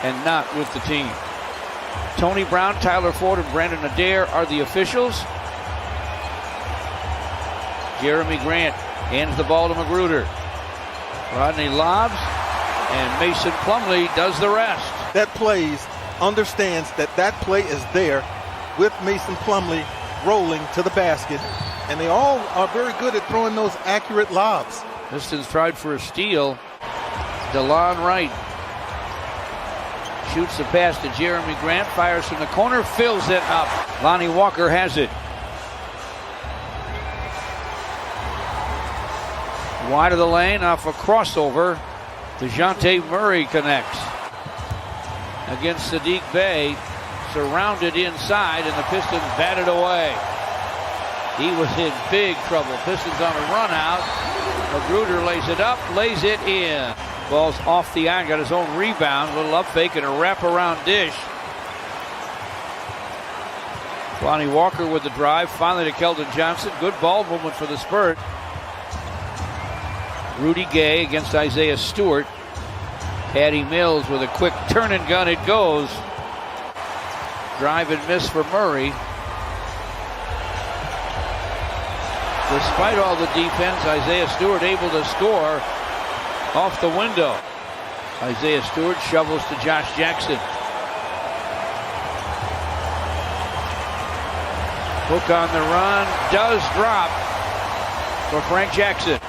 and not with the team. Tony Brown, Tyler Ford, and Brandon Adair are the officials. Jeremy Grant hands the ball to Magruder. Rodney lobs, and Mason Plumlee does the rest. That plays, understands that that play is there with Mason Plumlee rolling to the basket, and they all are very good at throwing those accurate lobs. Pistons tried for a steal. DeLon Wright shoots the pass to Jeremy Grant, fires from the corner, fills it up. Lonnie Walker has it. Wide of the lane off a crossover. DeJounte Murray connects against Saddiq Bey. Surrounded inside, and the Pistons batted away. He was in big trouble. Pistons on a run out. Magruder lays it up, lays it in. Ball's off the iron, got his own rebound. Little up fake and a wraparound dish. Lonnie Walker with the drive, finally to Keldon Johnson. Good ball movement for the Spurs. Rudy Gay against Isaiah Stewart. Patty Mills with a quick turn and gun, it goes. Drive and miss for Murray. Despite all the defense, Isaiah Stewart able to score off the window. Isaiah Stewart shovels to Josh Jackson. Hook on the run, does drop for Frank Jackson.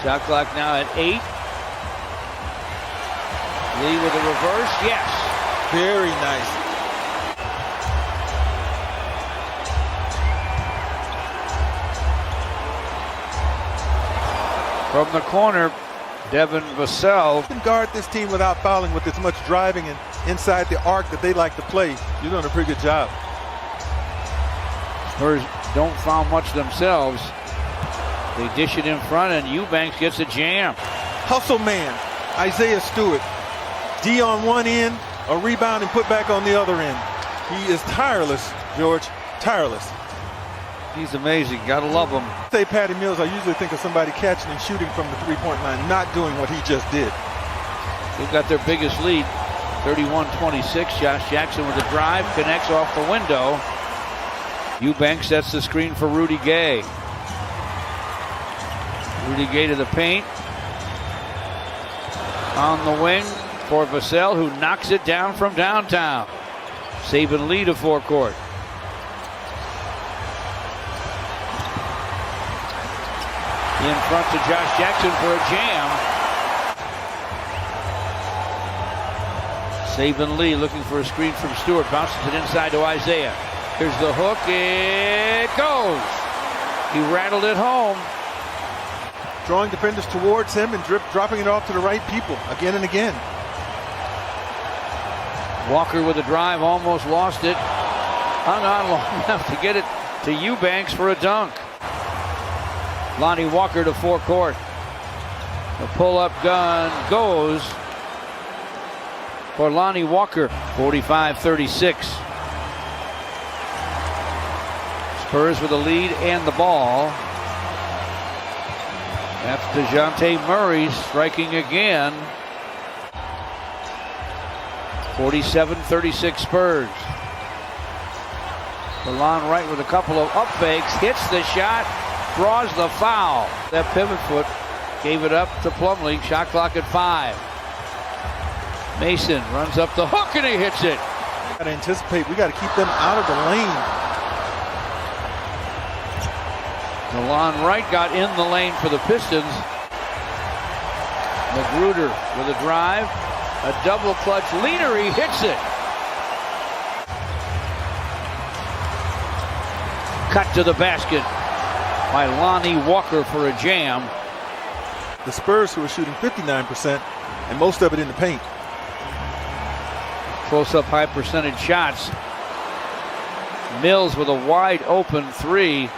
Shot clock now at 8. Lee with a reverse, yes. Very nice. From the corner, Devin Vassell can guard this team without fouling with as much driving and inside the arc that they like to play. You're doing a pretty good job. Spurs don't foul much themselves. They dish it in front, and Eubanks gets a jam. Hustle man, Isaiah Stewart. D on one end, a rebound and put back on the other end. He is tireless, George, tireless. He's amazing. Gotta love him. Say Patty Mills, I usually think of somebody catching and shooting from the three-point line, not doing what he just did. They've got their biggest lead, 31-26. Josh Jackson with a drive, connects off the window. Eubanks sets the screen for Rudy Gay. Rudy Gay to the paint. On the wing for Vassell, who knocks it down from downtown. Saban Lee to forecourt. In front to Josh Jackson for a jam. Saban Lee looking for a screen from Stewart. Bounces it inside to Isaiah. Here's the hook. It goes. He rattled it home. Drawing defenders towards him and dropping it off to the right people again and again. Walker with a drive, almost lost it. Hung on long enough to get it to Eubanks for a dunk. Lonnie Walker to forecourt. The pull-up gun goes for Lonnie Walker. 45-36. Spurs with the lead and the ball. That's DeJounte Murray striking again. 47-36 Spurs. DeLon Wright with a couple of up fakes, hits the shot, draws the foul. That pivot foot gave it up to Plumlee. Shot clock at 5. Mason runs up the hook and he hits it. Got to anticipate. We got to keep them out of the lane. DeLon Wright got in the lane for the Pistons. Magruder with a drive, a double clutch leader. He hits it. Cut to the basket by Lonnie Walker for a jam. The Spurs, who are shooting 59%, and most of it in the paint. Close-up high percentage shots. Mills with a wide open 3.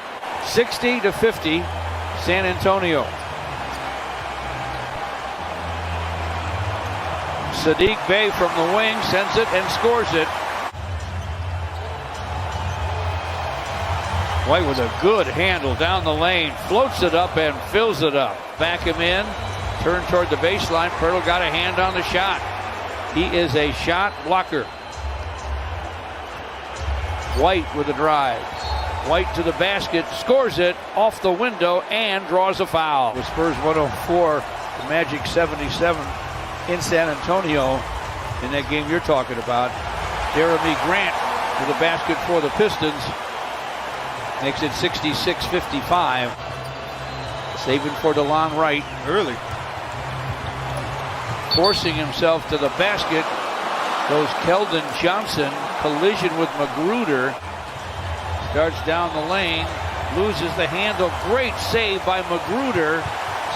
60-50, San Antonio. Saddiq Bey from the wing sends it and scores it. White with a good handle down the lane, floats it up and fills it up. Back him in, turn toward the baseline. Pirtle got a hand on the shot. He is a shot blocker. White with a drive. White to the basket, scores it off the window and draws a foul. The Spurs 104, the Magic 77 in San Antonio in that game you're talking about. Jeremy Grant with a basket for the Pistons. Makes it 66-55. Saving for DeLon Wright early. Forcing himself to the basket goes Keldon Johnson. Collision with Magruder. Starts down the lane, loses the handle. Great save by Magruder.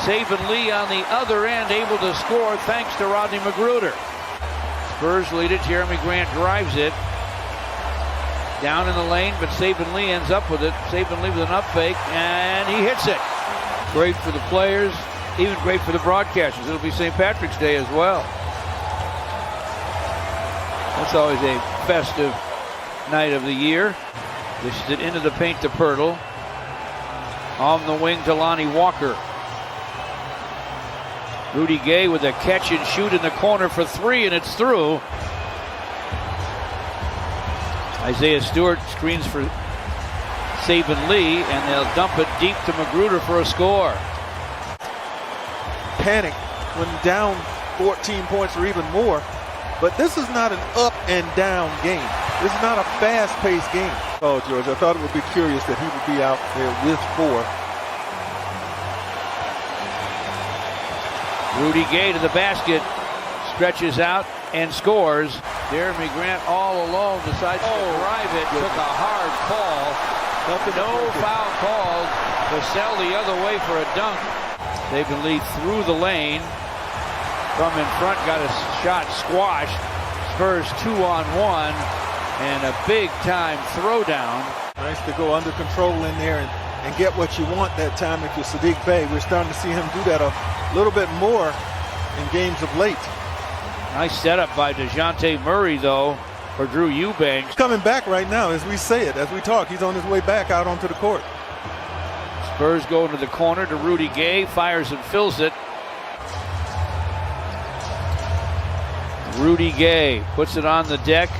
Saban Lee on the other end, able to score thanks to Rodney Magruder. Spurs lead it. Jeremy Grant drives it down in the lane, but Saban Lee ends up with it. Saban Lee with an up fake, and he hits it. Great for the players, even great for the broadcasters. It'll be St. Patrick's Day as well. That's always a festive night of the year. Dishes it into the paint to Pirtle. On the wing to Lonnie Walker. Rudy Gay with a catch and shoot in the corner for three, and it's through. Isaiah Stewart screens for Saban Lee, and they'll dump it deep to Magruder for a score. Panic when down 14 points or even more. But this is not an up and down game. This is not a fast-paced game. Oh, George, I thought it would be curious that he would be out there with 4. Rudy Gay to the basket, stretches out and scores. Jeremy Grant all alone decides to drive it. Took a hard call. No foul called. Vassell the other way for a dunk. Saban Lee through the lane. From in front, got a shot squashed. Spurs 2-on-1, and a big-time throwdown. Nice to go under control in there and get what you want that time if you're Saddiq Bey. We're starting to see him do that a little bit more in games of late. Nice setup by DeJounte Murray, though, for Drew Eubanks. Coming back right now as we say it, as we talk. He's on his way back out onto the court. Spurs go into the corner to Rudy Gay, fires and fills it. Rudy Gay puts it on the deck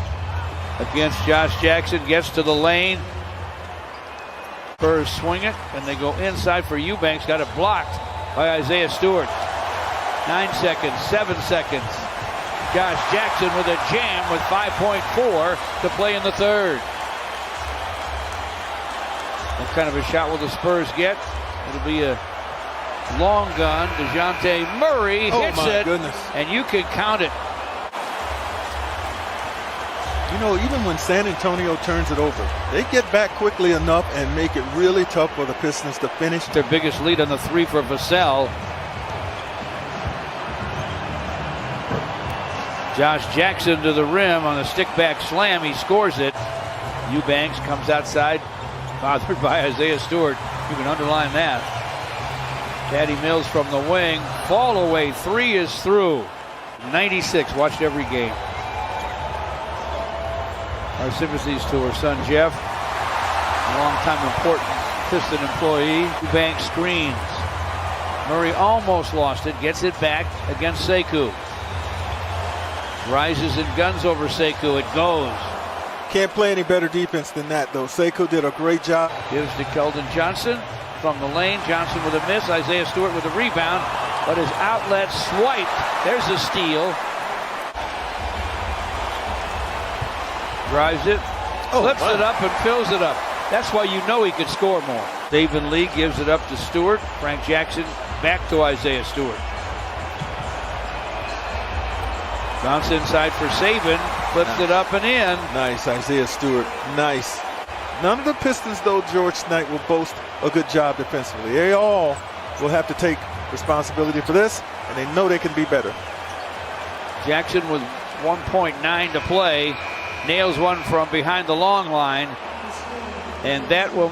against Josh Jackson, gets to the lane. Spurs swing it, and they go inside for Eubanks. Got it blocked by Isaiah Stewart. 9 seconds, 7 seconds. Josh Jackson with a jam with 5.4 to play in the third. What kind of a shot will the Spurs get? It'll be a long gun. DeJounte Murray hits it, goodness. And you can count it. You know, even when San Antonio turns it over, they get back quickly enough and make it really tough for the Pistons to finish. Their biggest lead on the three for Vassell. Josh Jackson to the rim on a stick-back slam. He scores it. Eubanks comes outside, bothered by Isaiah Stewart. You can underline that. Patty Mills from the wing. Fall away three is through. 96, watched every game. Our sympathies to her son Jeff, a long-time important Piston employee. Eubanks screens. Murray almost lost it, gets it back against Sekou. Rises and guns over Sekou, it goes. Can't play any better defense than that, though. Sekou did a great job. Gives to Keldon Johnson from the lane. Johnson with a miss. Isaiah Stewart with a rebound, but his outlet swiped. There's a steal. Drives it, flips it up and fills it up. That's why you know he could score more. Saban Lee gives it up to Stewart. Frank Jackson back to Isaiah Stewart. Bounce inside for Saban, flips it up and in. Nice, Isaiah Stewart, nice. None of the Pistons, though, George, tonight will boast a good job defensively. They all will have to take responsibility for this, and they know they can be better. Jackson with 1.9 to play. Nails one from behind the long line, and that will